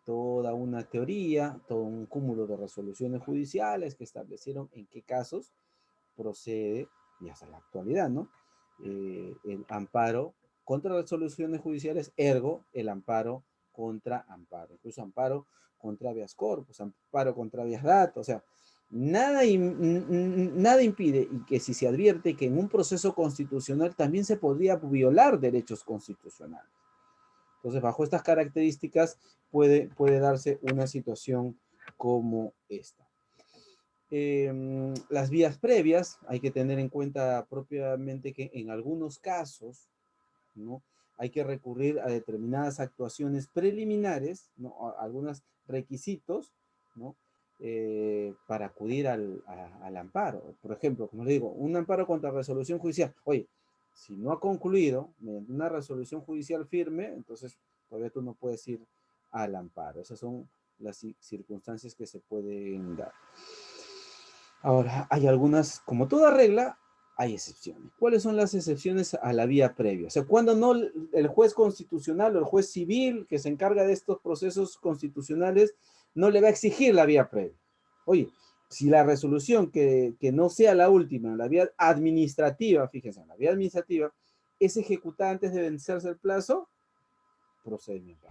B: Toda una teoría, todo un cúmulo de resoluciones judiciales que establecieron en qué casos procede, y hasta la actualidad, ¿no? El amparo contra resoluciones judiciales, ergo el amparo contra amparo, incluso amparo contra habeas corpus, amparo contra habeas data, o sea, nada impide y que si se advierte que en un proceso constitucional también se podría violar derechos constitucionales. Entonces, bajo estas características puede darse una situación como esta. Las vías previas, hay que tener en cuenta propiamente que en algunos casos, ¿no? Hay que recurrir a determinadas actuaciones preliminares, ¿no? A algunos requisitos, ¿no? Para acudir al amparo. Por ejemplo, como le digo, un amparo contra resolución judicial. Oye, si no ha concluido mediante una resolución judicial firme, entonces todavía tú no puedes ir al amparo. Esas son las circunstancias que se pueden dar. Ahora, hay algunas, como toda regla, hay excepciones. ¿Cuáles son las excepciones a la vía previa? O sea, cuando no el juez constitucional o el juez civil que se encarga de estos procesos constitucionales no le va a exigir la vía previa. Oye, si la resolución que no sea la última, la vía administrativa, fíjense, la vía administrativa, es ejecutada antes de vencerse el plazo, procedimiento.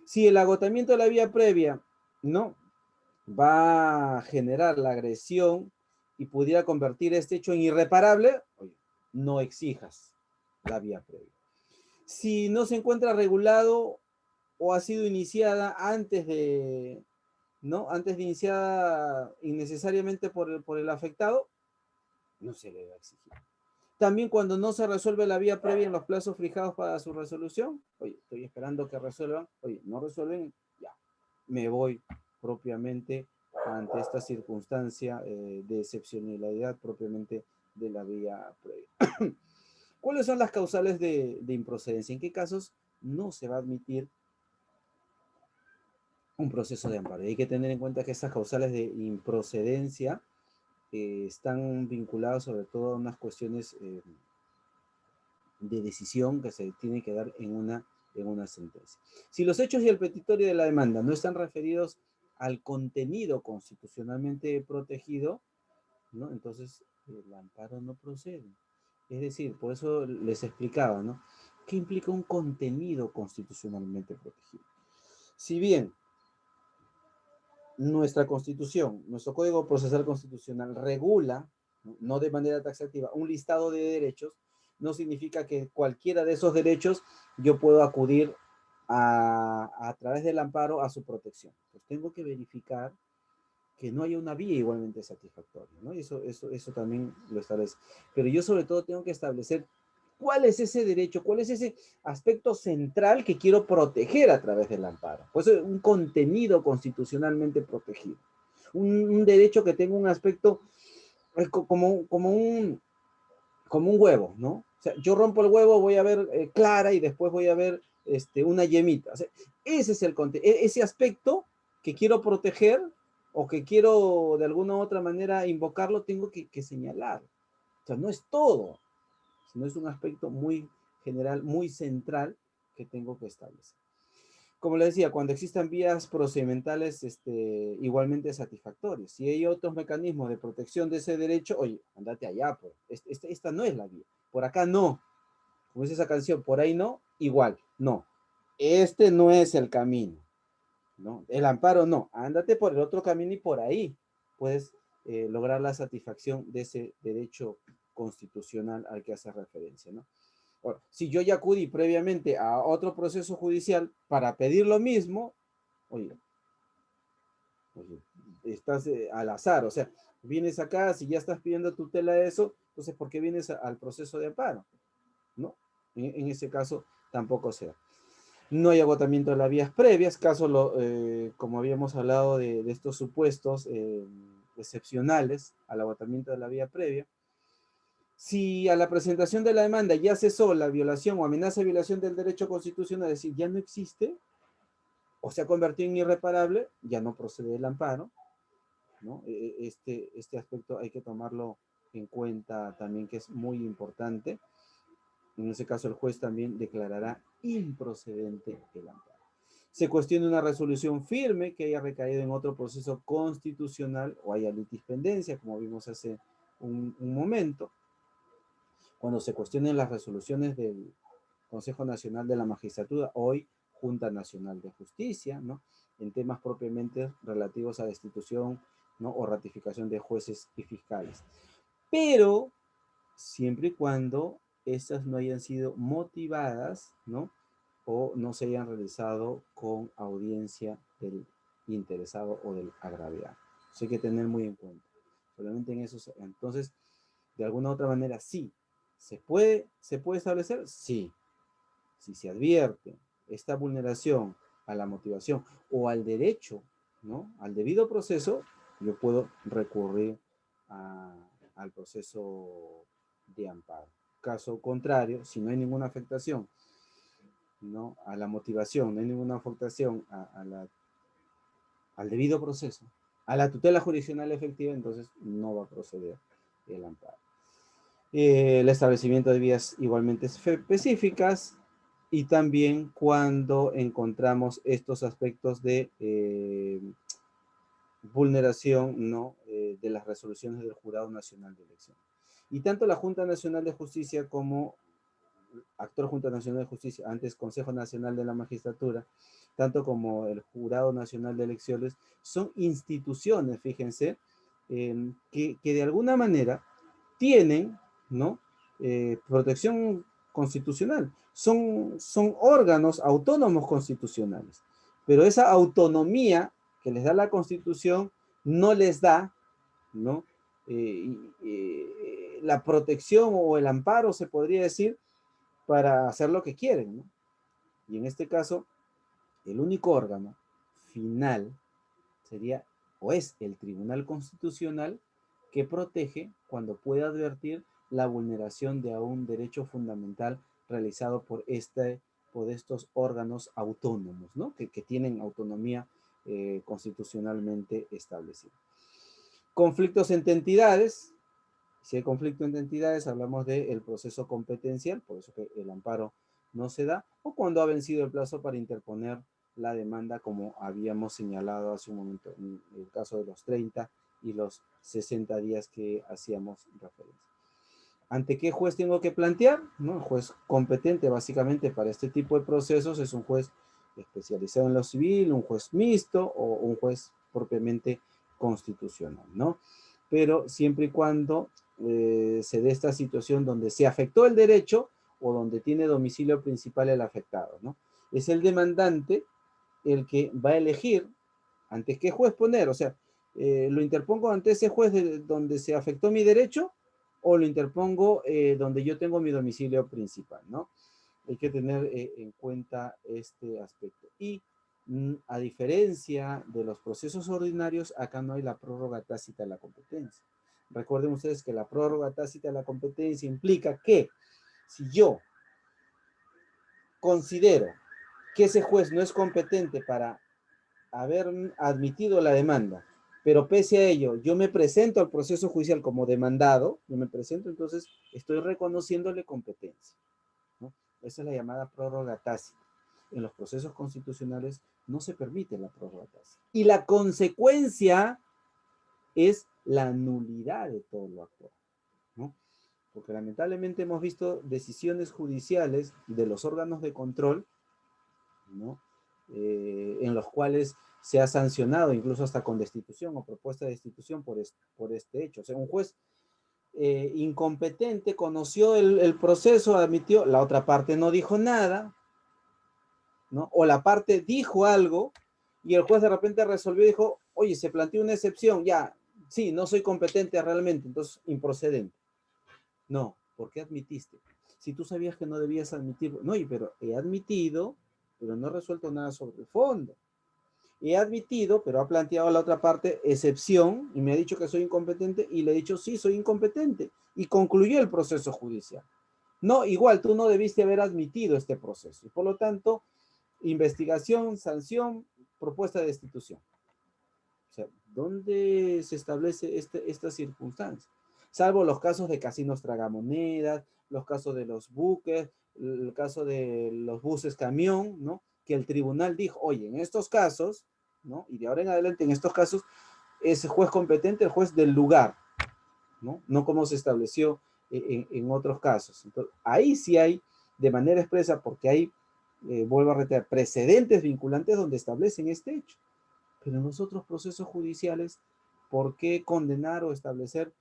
B: Si el agotamiento de la vía previa, no, va a generar la agresión y pudiera convertir este hecho en irreparable, oye, no exijas la vía previa. Si no se encuentra regulado o ha sido iniciada antes de, ¿no? Antes de iniciada innecesariamente por el afectado, no se le va a exigir. También cuando no se resuelve la vía previa en los plazos fijados para su resolución, oye, estoy esperando que resuelvan, oye, no resuelven, ya, me voy propiamente ante esta circunstancia de excepcionalidad propiamente de la vía previa. ¿Cuáles son las causales de improcedencia? ¿En qué casos no se va a admitir un proceso de amparo? Y hay que tener en cuenta que estas causales de improcedencia están vinculadas sobre todo a unas cuestiones de decisión que se tiene que dar en una sentencia. Si los hechos y el petitorio de la demanda no están referidos al contenido constitucionalmente protegido, ¿no? Entonces el amparo no procede. Es decir, por eso les explicaba, ¿no? ¿Qué implica un contenido constitucionalmente protegido? Si bien nuestra constitución, nuestro Código Procesal Constitucional regula, no de manera taxativa, un listado de derechos, no significa que cualquiera de esos derechos yo puedo acudir a través del amparo a su protección. Pues tengo que verificar que no haya una vía igualmente satisfactoria, ¿no? Y eso también lo establece. Pero yo sobre todo tengo que establecer cuál es ese derecho, cuál es ese aspecto central que quiero proteger a través del amparo. Pues un contenido constitucionalmente protegido. Un derecho que tenga un aspecto como un huevo, ¿no? O sea, yo rompo el huevo, voy a ver clara y después voy a ver una yemita. O sea, ese es ese aspecto que quiero proteger o que quiero de alguna u otra manera invocarlo, tengo que señalar. O sea, no es todo, sino es un aspecto muy general, muy central que tengo que establecer. Como le decía, cuando existan vías procedimentales igualmente satisfactorias, si hay otros mecanismos de protección de ese derecho, oye, andate allá, pues. Esta no es la vía. Por acá no. Como dice esa canción, por ahí no, igual, no. Este no es el camino, ¿no? El amparo no. Ándate por el otro camino y por ahí puedes lograr la satisfacción de ese derecho constitucional al que hace referencia, ¿no? Ahora, si yo ya acudí previamente a otro proceso judicial para pedir lo mismo, oye, Oye, estás al azar, o sea, vienes acá, si ya estás pidiendo tutela de eso, entonces ¿por qué vienes al proceso de amparo? ¿No? En ese caso tampoco se da. No hay agotamiento de las vías previas, como habíamos hablado de estos supuestos excepcionales al agotamiento de la vía previa. Si a la presentación de la demanda ya cesó la violación o amenaza de violación del derecho constitucional, es decir, ya no existe o se ha convertido en irreparable, ya no procede el amparo, ¿no? Este aspecto hay que tomarlo en cuenta también, que es muy importante. En ese caso, el juez también declarará improcedente el amparo. Se cuestiona una resolución firme que haya recaído en otro proceso constitucional o haya litispendencia, como vimos hace un momento. Cuando se cuestionen las resoluciones del Consejo Nacional de la Magistratura, hoy Junta Nacional de Justicia, ¿no? En temas propiamente relativos a destitución, ¿no? O ratificación de jueces y fiscales. Pero siempre y cuando estas no hayan sido motivadas, ¿no? O no se hayan realizado con audiencia del interesado o del agraviado. Eso hay que tener muy en cuenta. Solamente en eso, entonces, de alguna u otra manera, sí. ¿Se puede establecer? Sí. Si se advierte esta vulneración a la motivación o al derecho, ¿no? Al debido proceso, yo puedo recurrir al proceso de amparo. Caso contrario, si no hay ninguna afectación, ¿no? A la motivación, no hay ninguna afectación al debido proceso, a la tutela jurisdiccional efectiva, entonces no va a proceder el amparo. El establecimiento de vías igualmente específicas y también cuando encontramos estos aspectos de vulneración, ¿no? De las resoluciones del Jurado Nacional de Elección. Y tanto la Junta Nacional de Justicia como actual Junta Nacional de Justicia, antes Consejo Nacional de la Magistratura, tanto como el Jurado Nacional de Elecciones, son instituciones, fíjense, que de alguna manera tienen, ¿no? Protección constitucional. Son órganos autónomos constitucionales. Pero esa autonomía que les da la Constitución no les da, ¿no? La protección o el amparo, se podría decir, para hacer lo que quieren, ¿no? Y en este caso, el único órgano final sería o es el Tribunal Constitucional, que protege cuando puede advertir la vulneración de un derecho fundamental realizado por estos órganos autónomos, ¿no? Que tienen autonomía constitucionalmente establecida. Conflictos entre entidades. Si hay conflicto entre entidades, hablamos del proceso competencial, por eso que el amparo no se da, o cuando ha vencido el plazo para interponer la demanda, como habíamos señalado hace un momento, en el caso de los 30 y los 60 días que hacíamos referencia. ¿Ante qué juez tengo que plantear? ¿No? El juez competente básicamente para este tipo de procesos es un juez especializado en lo civil, un juez mixto o un juez propiamente constitucional, ¿no? Pero siempre y cuando se dé esta situación donde se afectó el derecho o donde tiene domicilio principal el afectado, ¿no? Es el demandante el que va a elegir ante qué juez poner, o sea, lo interpongo ante ese juez donde se afectó mi derecho o lo interpongo donde yo tengo mi domicilio principal, ¿no? Hay que tener en cuenta este aspecto. Y a diferencia de los procesos ordinarios, acá no hay la prórroga tácita de la competencia. Recuerden ustedes que la prórroga tácita de la competencia implica que si yo considero que ese juez no es competente para haber admitido la demanda, pero pese a ello, yo me presento al proceso judicial como demandado, yo me presento, entonces estoy reconociéndole competencia, ¿no? Esa es la llamada prórroga tácita. En los procesos constitucionales no se permite la prórroga tácita. Y la consecuencia es la nulidad de todo lo actual, ¿no? Porque lamentablemente hemos visto decisiones judiciales de los órganos de control, ¿no? En los cuales se ha sancionado incluso hasta con destitución o propuesta de destitución por este hecho. O sea, un juez incompetente conoció el proceso, admitió, la otra parte no dijo nada, ¿no? O la parte dijo algo, y el juez de repente resolvió y dijo, oye, se planteó una excepción, ya, sí, no soy competente realmente, entonces improcedente. No, ¿por qué admitiste? Si tú sabías que no debías admitirlo, no, pero he admitido, pero no he resuelto nada sobre el fondo. He admitido, pero ha planteado la otra parte excepción y me ha dicho que soy incompetente y le he dicho sí, soy incompetente y concluyó el proceso judicial. No, igual tú no debiste haber admitido este proceso y por lo tanto, investigación, sanción, propuesta de destitución. O sea, ¿dónde se establece esta circunstancia? Salvo los casos de casinos tragamonedas, los casos de los buques, el caso de los buses camión, ¿no? Que el tribunal dijo, oye, en estos casos, ¿no? Y de ahora en adelante, en estos casos, es juez competente, el juez del lugar, ¿no? No como se estableció en otros casos. Entonces, ahí sí hay, de manera expresa, porque hay, vuelvo a reiterar, precedentes vinculantes donde establecen este hecho. Pero en los otros procesos judiciales, ¿por qué condenar o establecer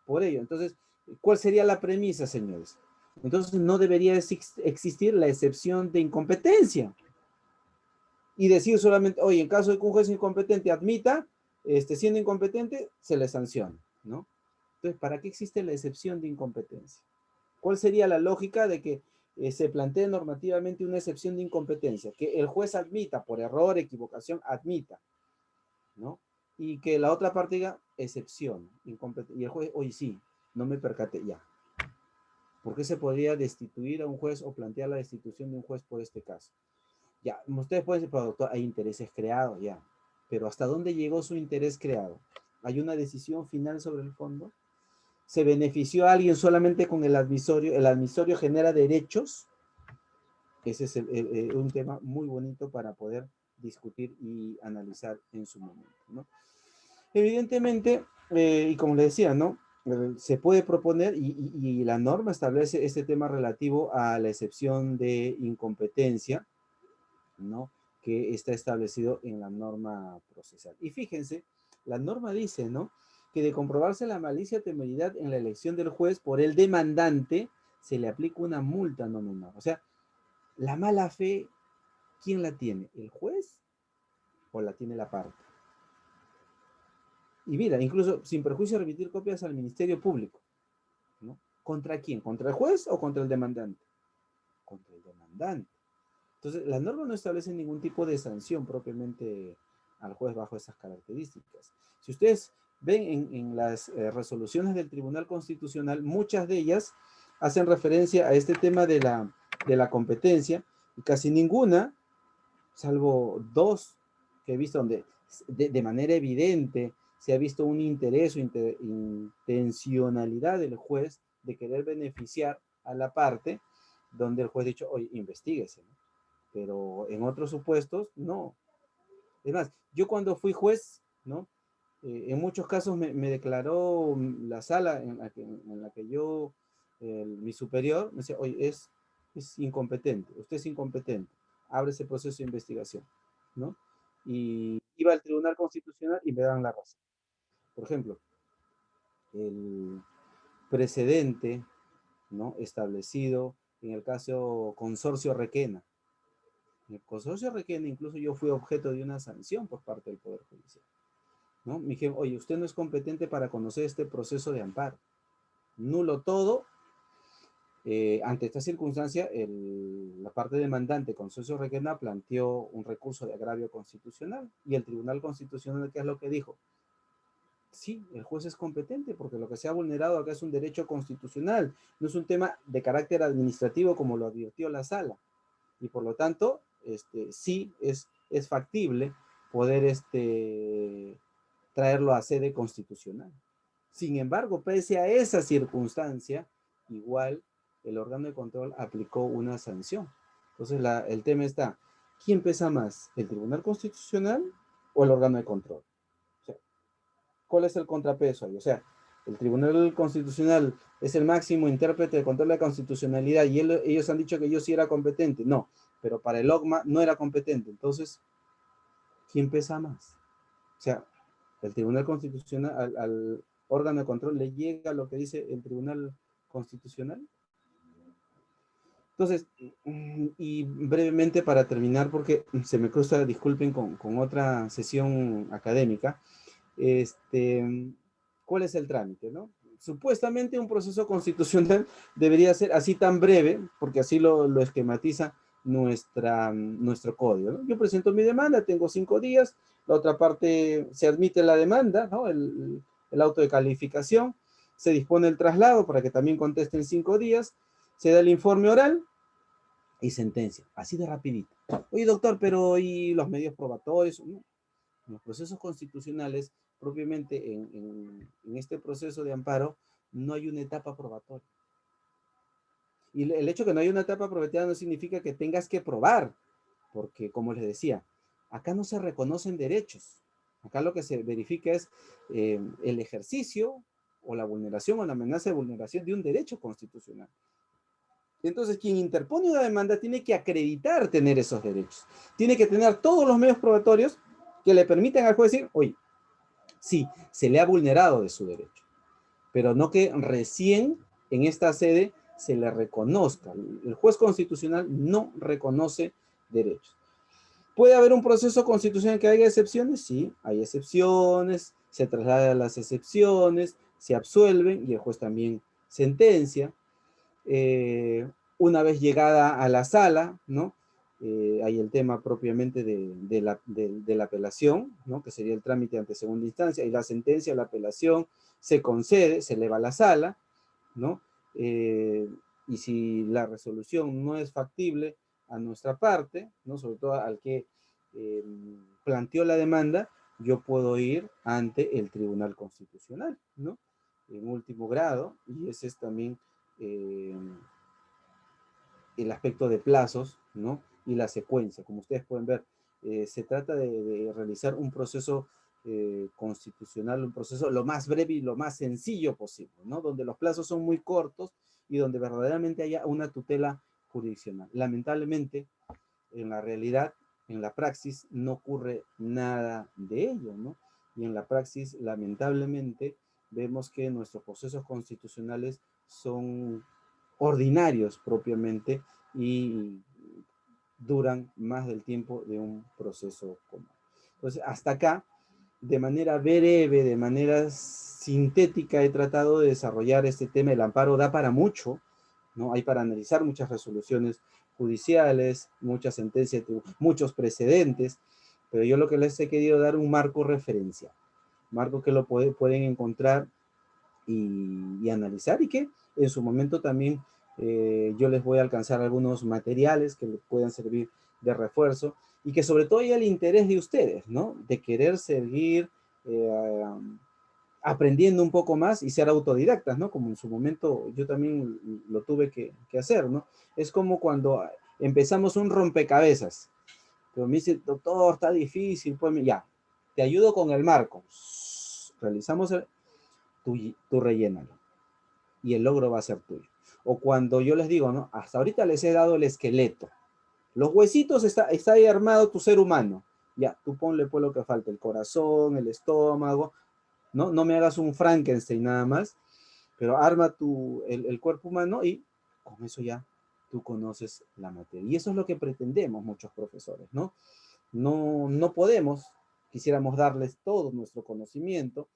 B: por ello? Entonces, ¿cuál sería la premisa, señores? Entonces, no debería existir la excepción de incompetencia y decir solamente, oye, en caso de que un juez incompetente admita, siendo incompetente, se le sanciona, ¿no? Entonces, ¿para qué existe la excepción de incompetencia? ¿Cuál sería la lógica de que se plantee normativamente una excepción de incompetencia? Que el juez admita, por error, equivocación, admita, ¿no? Y que la otra parte diga excepción, y el juez, oye, sí, no me percaté, ya. ¿Por qué se podría destituir a un juez o plantear la destitución de un juez por este caso? Ya, ustedes pueden decir, pero doctor, hay intereses creados, ya. Pero ¿hasta dónde llegó su interés creado? ¿Hay una decisión final sobre el fondo? ¿Se benefició a alguien solamente con el admisorio? ¿El admisorio genera derechos? Ese es un tema muy bonito para poder discutir y analizar en su momento, ¿no? Evidentemente, y como le decía, ¿no? Se puede proponer y la norma establece este tema relativo a la excepción de incompetencia, ¿no? Que está establecido en la norma procesal. Y fíjense, la norma dice, ¿no? Que de comprobarse la malicia o temeridad en la elección del juez por el demandante, se le aplica una multa no menor. O sea, la mala fe, ¿quién la tiene? ¿El juez o la tiene la parte? Y mira, incluso sin perjuicio de remitir copias al Ministerio Público, ¿no? ¿Contra quién? ¿Contra el juez o contra el demandante? Contra el demandante. Entonces, la norma no establece ningún tipo de sanción propiamente al juez bajo esas características. Si ustedes ven en las resoluciones del Tribunal Constitucional, muchas de ellas hacen referencia a este tema de la competencia y casi ninguna, salvo dos que he visto donde de manera evidente se ha visto un interés o intencionalidad del juez de querer beneficiar a la parte, donde el juez ha dicho, oye, investíguese, ¿no? Pero en otros supuestos, no. Es más, yo cuando fui juez, ¿no? En muchos casos me declaró la sala en la que yo, mi superior, me decía, oye, es incompetente, usted es incompetente, abre ese proceso de investigación, ¿no? Y iba al Tribunal Constitucional y me dan la razón. Por ejemplo, el precedente, ¿no? Establecido en el caso Consorcio Requena. En el Consorcio Requena, incluso yo fui objeto de una sanción por parte del Poder Judicial, ¿no? Me dijeron, oye, usted no es competente para conocer este proceso de amparo. Nulo todo. Ante esta circunstancia, la parte demandante, Consorcio Requena, planteó un recurso de agravio constitucional y el Tribunal Constitucional, ¿qué es lo que dijo? Sí, el juez es competente porque lo que se ha vulnerado acá es un derecho constitucional, no es un tema de carácter administrativo como lo advirtió la sala. Y por lo tanto, sí es factible poder traerlo a sede constitucional. Sin embargo, pese a esa circunstancia, igual el órgano de control aplicó una sanción. Entonces, el tema está, ¿quién pesa más? ¿El Tribunal Constitucional o el órgano de control? O sea, ¿cuál es el contrapeso ahí? O sea, el Tribunal Constitucional es el máximo intérprete de control de la constitucionalidad y ellos han dicho que yo sí era competente. No, pero para el OCMA no era competente. Entonces, ¿quién pesa más? O sea, el Tribunal Constitucional, al órgano de control le llega lo que dice el Tribunal Constitucional. Entonces, y brevemente para terminar, porque se me cruza, disculpen, con otra sesión académica, ¿cuál es el trámite, no? Supuestamente un proceso constitucional debería ser así tan breve, porque así lo esquematiza nuestro código, ¿no? Yo presento mi demanda, tengo 5 días, la otra parte se admite la demanda, ¿no? El auto de calificación, se dispone el traslado para que también contesten 5 días, se da el informe oral y sentencia, así de rapidito. Oye, doctor, pero ¿y los medios probatorios? ¿No? En los procesos constitucionales, propiamente en este proceso de amparo, no hay una etapa probatoria. Y el hecho de que no hay una etapa probatoria no significa que tengas que probar, porque como les decía, acá no se reconocen derechos. Acá lo que se verifica es el ejercicio o la vulneración o la amenaza de vulneración de un derecho constitucional. Entonces, quien interpone una demanda tiene que acreditar tener esos derechos. Tiene que tener todos los medios probatorios que le permitan al juez decir, oye, sí, se le ha vulnerado de su derecho, pero no que recién en esta sede se le reconozca. El juez constitucional no reconoce derechos. ¿Puede haber un proceso constitucional que haya excepciones? Sí, hay excepciones, se trasladan las excepciones, se absuelven y el juez también sentencia. Una vez llegada a la sala, ¿no? Hay el tema propiamente de la apelación, ¿no? Que sería el trámite ante segunda instancia, y la sentencia, la apelación, se concede, se eleva a la sala, ¿no? Y si la resolución no es factible a nuestra parte, ¿no? Sobre todo al que planteó la demanda, yo puedo ir ante el Tribunal Constitucional, ¿no? En último grado, y ese es también eh, el aspecto de plazos, ¿no? Y la secuencia. Como ustedes pueden ver, se trata de realizar un proceso constitucional, un proceso lo más breve y lo más sencillo posible, ¿no? Donde los plazos son muy cortos y donde verdaderamente haya una tutela jurisdiccional. Lamentablemente, en la realidad, en la praxis, no ocurre nada de ello, ¿no? Y en la praxis, lamentablemente, vemos que nuestros procesos constitucionales son ordinarios propiamente y duran más del tiempo de un proceso común. Entonces, hasta acá, de manera breve, de manera sintética, he tratado de desarrollar este tema. El amparo da para mucho, ¿no? Hay para analizar muchas resoluciones judiciales, muchas sentencias, muchos precedentes, pero yo lo que les he querido dar un marco referencial, marco que lo pueden encontrar y analizar y que en su momento también yo les voy a alcanzar algunos materiales que les puedan servir de refuerzo y que sobre todo haya el interés de ustedes, ¿no? De querer seguir aprendiendo un poco más y ser autodidactas, ¿no? Como en su momento yo también lo tuve que hacer, ¿no? Es como cuando empezamos un rompecabezas, pero me dice, doctor, está difícil, pues ya, te ayudo con el marco. Realizamos tú rellénalo y el logro va a ser tuyo. O cuando yo les digo, ¿no? Hasta ahorita les he dado el esqueleto. Los huesitos está ahí armado tu ser humano. Ya, tú ponle pues lo que falta, el corazón, el estómago, ¿no? No me hagas un Frankenstein nada más, pero arma el cuerpo humano y con eso ya tú conoces la materia. Y eso es lo que pretendemos muchos profesores, ¿no? No podemos, quisiéramos darles todo nuestro conocimiento,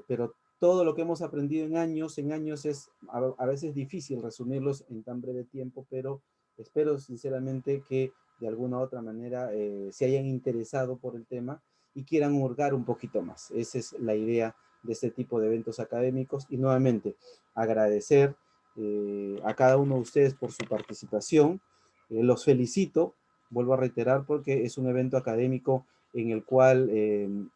B: pero todo lo que hemos aprendido en años es a veces difícil resumirlos en tan breve tiempo, pero espero sinceramente que de alguna u otra manera se hayan interesado por el tema y quieran hurgar un poquito más. Esa es la idea de este tipo de eventos académicos y nuevamente agradecer a cada uno de ustedes por su participación. Los felicito, vuelvo a reiterar, porque es un evento académico en el cual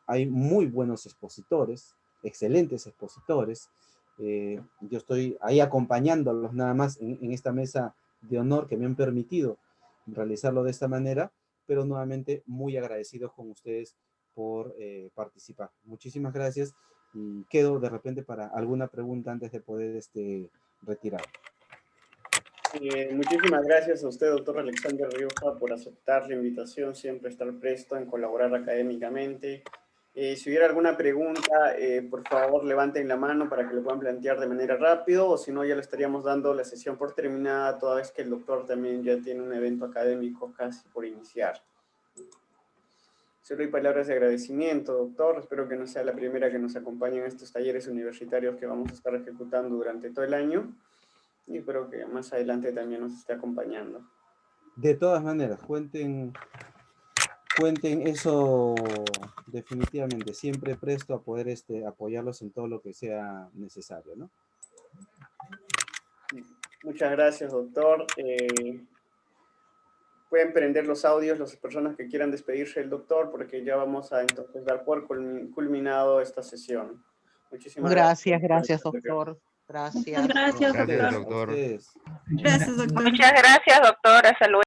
B: hay muy buenos expositores, excelentes expositores. Yo estoy ahí acompañándolos nada más en esta mesa de honor que me han permitido realizarlo de esta manera, pero nuevamente muy agradecidos con ustedes por participar. Muchísimas gracias y quedo de repente para alguna pregunta antes de poder retirar.
A: Muchísimas gracias a usted, doctor Alexander Rioja, por aceptar la invitación, siempre estar presto en colaborar académicamente. Si hubiera alguna pregunta, por favor levanten la mano para que lo puedan plantear de manera rápida, o si no ya le estaríamos dando la sesión por terminada, toda vez que el doctor también ya tiene un evento académico casi por iniciar. Solo hay palabras de agradecimiento, doctor. Espero que no sea la primera que nos acompañe en estos talleres universitarios que vamos a estar ejecutando durante todo el año, y espero que más adelante también nos esté acompañando.
B: De todas maneras, cuenten eso definitivamente. Siempre presto a poder apoyarlos en todo lo que sea necesario, ¿no?
A: Muchas gracias, doctor. Pueden prender los audios las personas que quieran despedirse del doctor, porque ya vamos a entonces dar por culminado esta sesión. Muchísimas gracias.
C: Gracias, doctor. Gracias.
D: Muchas gracias,
B: A
D: doctor.
B: ustedes.
D: Gracias, doctor.
E: Muchas gracias, doctor. Hasta luego.